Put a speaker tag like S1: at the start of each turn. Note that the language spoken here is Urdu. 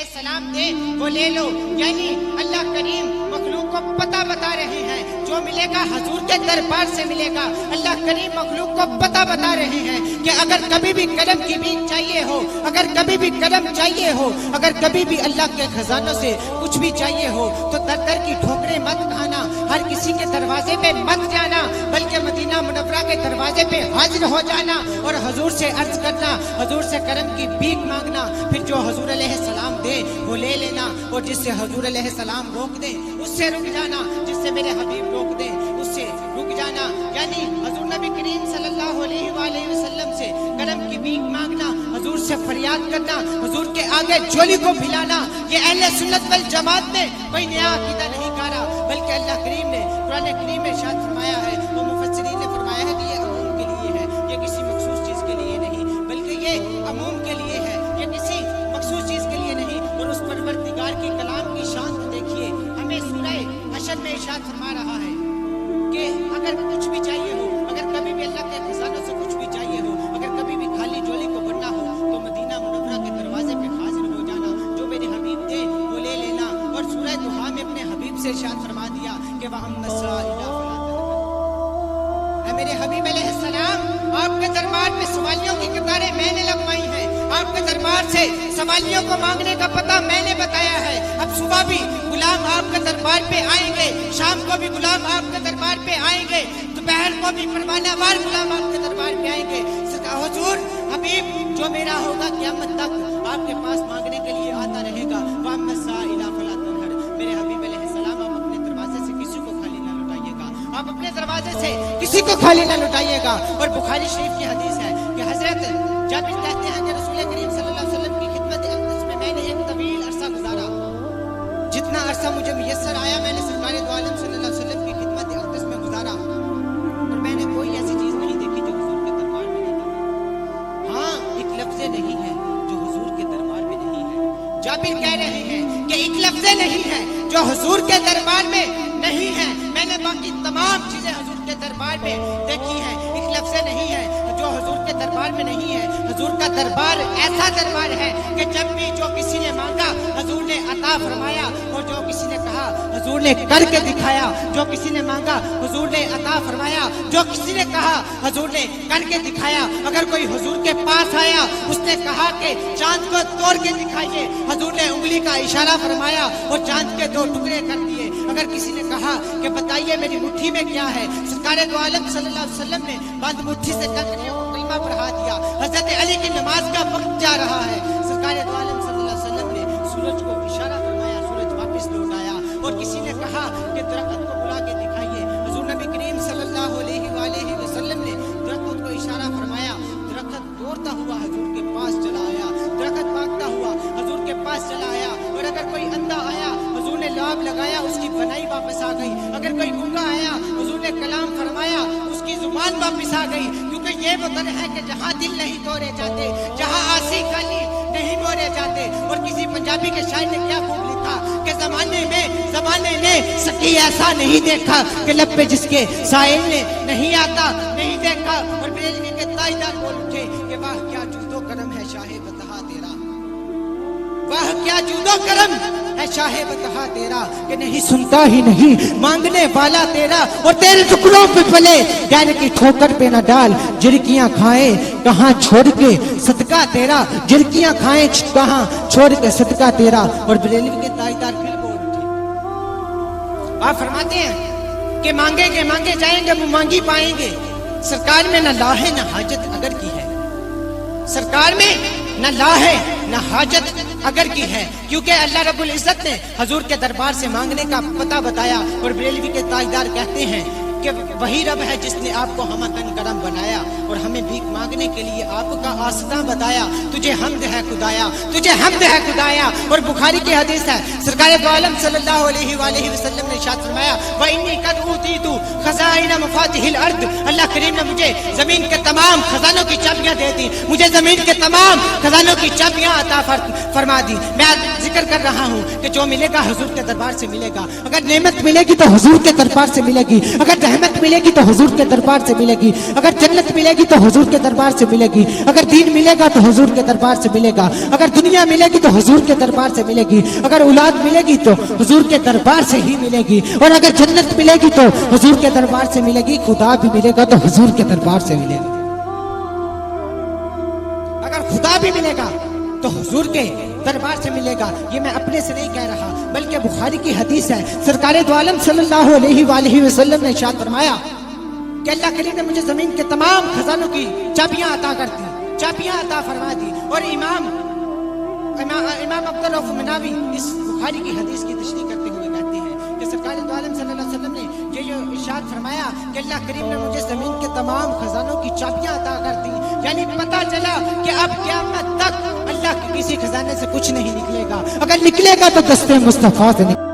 S1: السلام دے وہ لے لو. یعنی اللہ کریم مخلوق کو پتہ بتا رہے ہیں جو ملے گا حضور کے دربار سے ملے گا. اللہ کریم مخلوق کو پتہ بتا رہے ہیں کہ اگر کبھی بھی کرم کی بھیک چاہیے ہو, اگر کبھی بھی کرم چاہیے ہو, اگر کبھی بھی اللہ کے خزانوں سے کچھ بھی چاہیے ہو تو در در کی ٹھوکریں مت کھانا, ہر کسی کے دروازے پہ مت جانا, بلکہ مدینہ منورہ کے دروازے پہ حاضر ہو جانا اور حضور سے عرض کرنا, حضور سے کرم کی بھیک مانگنا. پھر جو حضور علیہ السلام دے وہ لے لینا, اور جس سے حضور علیہ السلام روک دے اس سے رک جانا, جس سے میرے حبیب روک دے اس سے رک جانا. یعنی حضور نبی کریم صلی اللہ علیہ وآلہ وسلم سے کرم کی بھیک مانگنا, حضور سے فریاد کرنا, حضور کے آگے جھولی کو پھیلانا, یہ اہل سنت والجماعت نے کوئی نیا عقیدہ نہیں کہا, بلکہ اللہ کریم نے قرآن کریم میں ارشاد فرمایا ہے, وہ مفسرین نے فرمایا ہے کہ یہ عموم کے لیے ہے, یہ کسی مخصوص چیز کے لیے نہیں, بلکہ یہ عموم کے لیے ہے, یہ کسی مخصوص چیز کے لیے نہیں. اور اس پروردگار کی کلام کی شان کو دیکھیے, ہمیں سورہ حشر میں ارشاد فرما رہا ہے کہ اگر کچھ بھی چاہیے ہو, اگر کبھی بھی اللہ کے خزانوں سے کچھ بھی چاہیے ہو, اگر کبھی بھی خالی جولی کو بھرنا ہو تو مدینہ منورہ کے دروازے پہ حاضر ہو جانا, جو میرے حبیب دے وہ لے لینا. اور سورہ دوحہ میں اپنے حبیب سے ارشاد فرما دیا کہ وَأَمَّا السَّائِلَ فَلَا تَنْهَرْ. اے میرے حبیب علیہ السلام, آپ کے دربار میں سوالیوں کی قطاریں میں نے لگوائی ہیں, آپ کے دربار سے سوالیوں کو مانگنے کا پتہ میں نے بتایا ہے. اب صبح بھی غلام آپ کے دربار پہ آئیں گے, شام کو بھی غلام آپ کے دربار پہ آئیں گے, دوپہر کو بھی پروانہ وار غلام آپ کے دربار پہ آئیں گے. حضور حبیب جو میرا ہوگا قیامت تک آپ کے پاس مانگنے کے لیے آتا رہے گا. وَأَمَّا السَّائِلَ فَلَا تَنْهَرْ. میرے حبیب علیہ السلام, آپ اپنے دروازے سے کسی کو خالی نہ لٹائیے گا, آپ اپنے دروازے سے کسی کو خالی نہ لٹائیے گا. اور بخاری شریف کی حدیث ہے کہ حضرت جابر کہتے ہیں کہ رسول کریم صلی اللہ علیہ وسلم کی خدمت اقدس میں میں نے ایک طویل عرصہ گزارا, جتنا عرصہ مجھے میسر آیا میں نے سرکار دو عالم صلی اللہ علیہ وسلم کی خدمت اقدس میں گزارا, اور میں نے کوئی ایسی چیز نہیں دیکھی جو حضور کے دربار میں نہیں ہے. ہاں, ایک لفظ نہیں ہے جو حضور کے دربار میں نہیں ہے. جابر کہہ رہے ہیں کہ ایک لفظ نہیں ہے جو حضور کے دربار میں نہیں ہے, میں نے باقی تمام چیزیں حضور کے دربار میں دیکھی ہیں. ایک لفظ نہیں ہے جو حضور کے دربار میں نہیں ہے. حضور کا دربار ایسا دربار ہے کہ جب بھی جو کسی نے مانگا حضور نے عطا فرمایا, اور جو کسی نے کہا حضور نے کر کے دکھایا, جو کسی نے مانگا حضور نے عطا فرمایا, جو کسی نے کہا حضور نے کر کے دکھایا. اگر کوئی حضور کے پاس آیا, اس نے کہا کہ چاند کو توڑ کے دکھائیے, حضور نے انگلی کا اشارہ فرمایا اور چاند کے 2 ٹکڑے کر دیے. اگر کسی نے کہا کہ بتائیے میری مٹھی میں کیا ہے, سرکار دو عالم صلی اللہ علیہ وسلم نے بند مٹھی سے کنکریوں کو کلمہ پڑھا دیا. حضرت علی کی نماز کا وقت جا رہا ہے, سرکار دو عالم صلی اللہ علیہ وسلم نے سورج کو اشارہ فرمایا, سورج واپس لوٹ آیا. اور کسی نے کہا کہ درخت کو بلا کے دکھائیے, حضور نبی کریم صلی اللہ علیہ وآلہ وسلم نے درخت کو اشارہ فرمایا, درخت دوڑتا ہوا حضور کے پاس چلا آیا, درخت بھاگتا ہوا حضور کے پاس چلا آیا. اور اگر کوئی اندھا آیا, حضور نے لعاب لگایا, اس کی بنائی واپس آ گئی. اگر کوئی گونگا آیا, حضور نے کلام فرمایا, اس کی زبان واپس آ گئی. کیونکہ یہ وہ در ہے کہ جہاں دل نہیں توڑے جاتے, جہاں آسی خالی نہیں موڑے جاتے. اور کسی پنجابی کے شاعر نے کیا خوب لکھا کہ زمانے نے سکی ایسا نہیں دیکھا کہ لب پہ جس کے سائل نے نہیں آتا نہیں دیکھا. اور بریلوی کے تاجدار بول اٹھے کہ واہ کیا جود و کرم ہے شاہ بتہا تیرا, واہ کیا جود و کرم ہے شاہ بتہا تیرا, کہ نہیں سنتا ہی نہیں مانگنے والا تیرا. اور تیرے ٹکڑوں پہ پلے غیر کی ٹھوکر پہ نہ ڈال, جھڑکیاں کھائیں کہاں چھوڑ کے صدقہ تیرا, جھڑکیاں کھائیں کہاں چھوڑ کے صدقہ تیرا. اور بریلوی کے تاجدار پھر بول اٹھے, آپ فرماتے ہیں کہ مانگیں گے مانگے جائیں گے, وہ مانگی پائیں گے. سرکار میں نہ لا ہے نہ حاجت اگر کی ہے, سرکار میں نہ لا ہے نہ حاجت اگر کی ہے, کیونکہ اللہ رب العزت نے حضور کے دربار سے مانگنے کا پتہ بتایا. اور بریلوی کے تاجدار کہتے ہیں کہ وہی رب ہے جس نے آپ کو ہمتن کرم بنایا اور ہمیں بھیک مانگنے کے لیے آپ کا آسدہ بتایا. تجھے حمد ہے خدایا, تجھے حمد ہے خدایا. اور بخاری کی حدیث ہے, سرکار دو عالم صلی اللہ علیہ وآلہ وسلم نے ارشاد فرمایا وَإِنِّي قَدْ أُوتِيتُ خَزَائِنَ مَفَاتِحِ الْأَرْضِ. اللہ کریم نے مجھے زمین کے تمام خزانوں کی چابیاں دے دی, مجھے زمین کے تمام خزانوں کی چابیاں عطا فرما دی. میں ذکر کر رہا ہوں کہ جو ملے گا حضور کے دربار سے ملے گا. اگر نعمت ملے گی تو حضور کے دربار سے ملے گی, اگر رحمت ملے گی تو حضور کے دربار سے ملے گی، اگر جنت ملے گی تو حضور کے دربار سے ملے گی، اگر دین ملے گا تو حضور کے دربار سے ملے گا، اگر دنیا ملے گی تو حضور کے دربار سے ملے گی، اگر اولاد ملے گی تو حضور کے دربار سے ہی ملے گی، اور اگر جنت ملے گی تو حضور کے دربار سے ملے گی، خدا بھی ملے گا تو حضور کے دربار سے ملے گا، اگر خدا بھی ملے گا تو حضور کے دربار سے ملے گا۔ یہ میں اپنے سے نہیں کہہ رہا بلکہ بخاری کی حدیث ہے، سرکار دو عالم صلی اللہ علیہ وآلہ وسلم نے ارشاد فرمایا کہ اللہ کریم نے مجھے زمین کے تمام خزانوں کی چابیاں عطا کر دی، چابیاں عطا فرما دی۔ اور امام عبدالرؤف مناوی اس بخاری کی حدیث کی تشریح کرتے ہوئے کہتے ہیں کہ سرکار دو عالم صلی اللہ علیہ وسلم نے یہ ارشاد فرمایا کہ اللہ کریم نے مجھے زمین کے تمام خزانوں کی چابیاں عطا کر دی، یعنی پتہ چلا کہ اب قیامت تک اللہ کے کسی خزانے سے کچھ نہیں نکلے گا، اگر نکلے گا تو دست مصطفیٰ سے نکلے گا۔